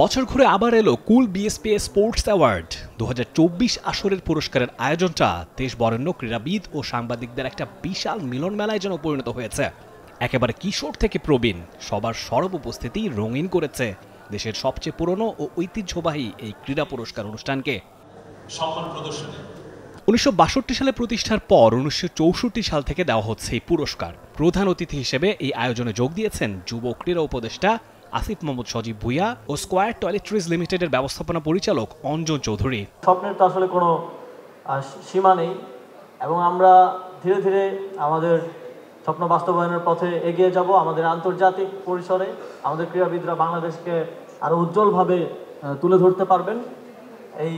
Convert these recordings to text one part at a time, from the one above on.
বছর ঘুরে আবার এলো কুল বিএসপিএ স্পোর্টস অ্যাওয়ার্ড 2024 আসরের পুরস্কারের আয়োজনটা দেশ বরেণ্য ক্রীড়াবিদ ও সাংবাদিকদের একটা বিশাল মিলন মেলায় যেন পরিণত হয়েছে। একেবারে কিশোর থেকে প্রবীণ সবার সরব উপস্থিতি রঙিন করেছে দেশের সবচেয়ে পুরনো ও ঐতিহ্যবাহী এই ক্রীড়া পুরস্কার অনুষ্ঠানকে। 1962 সালে প্রতিষ্ঠার পর 1964 সাল থেকে দেওয়া হচ্ছে এই পুরস্কার। প্রধান অতিথি হিসেবে এই আয়োজনে যোগ দিয়েছেন যুব ক্রীড়া উপদেষ্টা আসিফ মোহাম্মদ সজীব ভুইয়া ও স্কয়ার টয়লেট্রিজ লিমিটেডের ব্যবস্থাপনা পরিচালক অঞ্জন চৌধুরী। স্বপ্নের তো আসলে কোনো সীমা নেই এবং আমরা ধীরে ধীরে আমাদের স্বপ্ন বাস্তবায়নের পথে এগিয়ে যাব। আমাদের আন্তর্জাতিক পরিসরে আমাদের ক্রীড়াবিদরা বাংলাদেশকে আরও উজ্জ্বলভাবে তুলে ধরতে পারবেন এই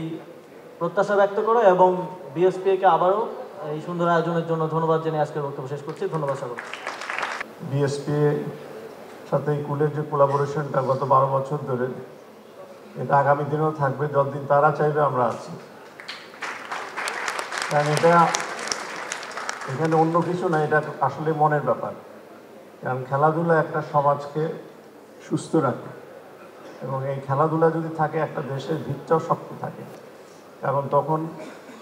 প্রত্যাশা ব্যক্ত করে এবং বিএসপিএকে আবারও এই সুন্দর আয়োজনের জন্য ধন্যবাদ জানিয়ে আজকের বক্তব্য শেষ করছি। ধন্যবাদ সকল। বিএসপিএ সাথে কুলের যে কোলাবোরেশনটা গত 12 বছর ধরে, এটা আগামী দিনেও থাকবে, যতদিন তারা চাইবে আমরা আছি। কারণ এখানে অন্য কিছু না, এটা আসলে মনের ব্যাপার। কারণ খেলাধুলা একটা সমাজকে সুস্থ রাখে এবং এই খেলাধুলা যদি থাকে একটা দেশের ভিতটাও শক্ত থাকে, কারণ তখন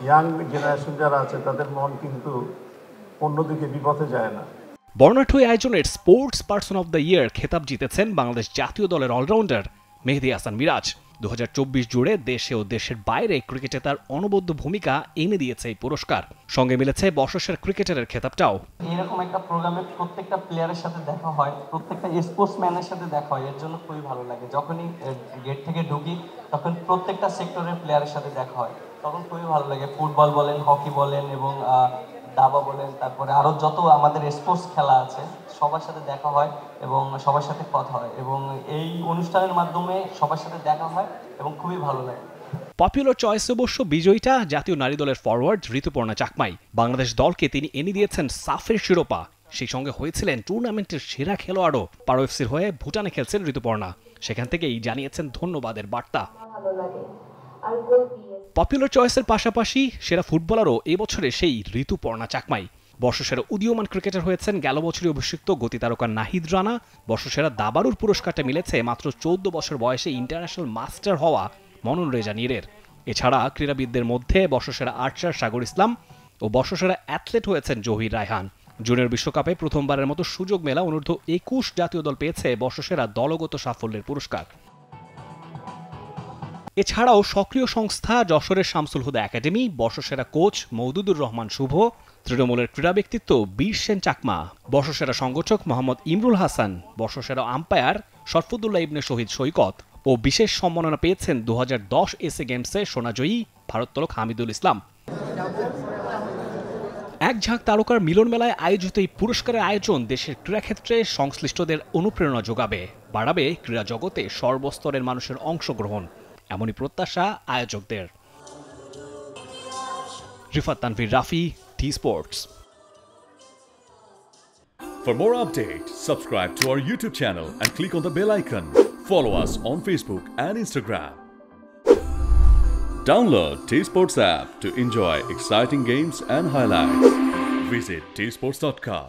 ইয়াং জেনারেশন যারা আছে তাদের মন কিন্তু অন্যদিকে বিপথে যায় না। বর্ণাঢ্য আয়োজনের sports person of the year খেতাব জিতেছেন বাংলাদেশ জাতীয় দলের অলরাউন্ডার মেহেদী হাসান মিরাজ। 2024 জুড়ে দেশে ও দেশের বাইরে ক্রিকেটে তার অনবদ্য ভূমিকা এনে দিয়েছে এই পুরস্কার। সঙ্গে মিলেছে বর্ষসেরা ক্রিকেটারের খেতাবটাও। এরকম একটা প্রোগ্রামে প্রত্যেকটা প্লেয়ারের সাথে দেখা হয়, প্রত্যেকটা স্পোর্টসম্যানের সাথে দেখা হয়, এর জন্য খুবই ভালো লাগে। যখনই গেট থেকে ঢুকি তখন প্রত্যেকটা সেক্টরের প্লেয়ারের সাথে দেখা হয়, তখন খুবই ভালো লাগে। ফুটবল বলেন, হকি বলেন এবং দাবা বলেন, তারপরে আরও যত আমাদের স্পোর্টস খেলা আছে সবার সাথে দেখা হয় এবং সবার সাথে কথা হয় এবং এই অনুষ্ঠানের মাধ্যমে সবার সাথে দেখা হয় এবং খুবই ভালো লাগে। পপুলার চয়েসে অবশ্য বিজয়ীটা জাতীয় নারী দলের ফরওয়ার্ড ঋতুপর্ণা চাকমাই। বাংলাদেশ দলকে তিনি এনে দিয়েছেন সাফের শিরোপা, সেই সঙ্গে হয়েছিলেন টুর্নামেন্টের সেরা খেলোয়াড়ও। পারো এফসির হয়ে ভুটানে খেলছেন ঋতুপর্ণা, সেখান থেকেই জানিয়েছেন ধন্যবাদের বার্তা। পপুলার চয়েসের পাশাপাশি সেরা ফুটবলারও এবছরে সেই ঋতুপর্ণা চাকমাই। বর্ষসেরা উদীয়মান ক্রিকেটার হয়েছেন গেল বছরই অভিষিক্ত গতি তারকা নাহিদ রানা। বর্ষসেরা দাবারুর পুরস্কারটা মিলেছে মাত্র 14 বছর বয়সে ইন্টারন্যাশনাল মাস্টার হওয়া মনন রেজা নীরের। এছাড়া ক্রীড়াবিদদের মধ্যে বর্ষসেরা আর্চার সাগর ইসলাম ও বর্ষসেরা অ্যাথলেট হয়েছেন জহির রায়হান। জুনিয়র বিশ্বকাপে প্রথমবারের মতো সুযোগ মেলা অনূর্ধ্ব 21 জাতীয় দল পেয়েছে বর্ষসেরা দলগত সাফল্যের পুরস্কার। এছাড়াও সক্রিয় সংস্থা যশোরের শামসুল হুদা একাডেমি বর্ষসেরা কোচ মওদুদুর রহমান শুভ, তৃণমূলের ক্রীড়া ব্যক্তিত্ব বীর সেন চাকমা, বর্ষসেরা সংগঠক মোহাম্মদ ইমরুল হাসান, বর্ষসেরা আম্পায়ার শরফুদ্দুল্লাহ ইবনে শহীদ সৈকত ও বিশেষ সম্মাননা পেয়েছেন 2010 এসএ গেমসে সোনাজয়ী ভারোত্তোলক হামিদুল ইসলাম। এক ঝাঁক তারকার মিলন মেলায় আয়োজিত এই পুরস্কারের আয়োজন দেশের ক্রীড়াক্ষেত্রে সংশ্লিষ্টদের অনুপ্রেরণা যোগাবে, বাড়াবে ক্রীড়া জগতে সর্বস্তরের মানুষের অংশগ্রহণ, এমনই প্রত্যাশা আয়োজকদের। Rifat Tanvir Rafi, T Sports. For more updates, subscribe to our YouTube channel and click on the bell icon. Follow us on Facebook and Instagram. Download T Sports app to enjoy exciting games and highlights. Visit tsports.com.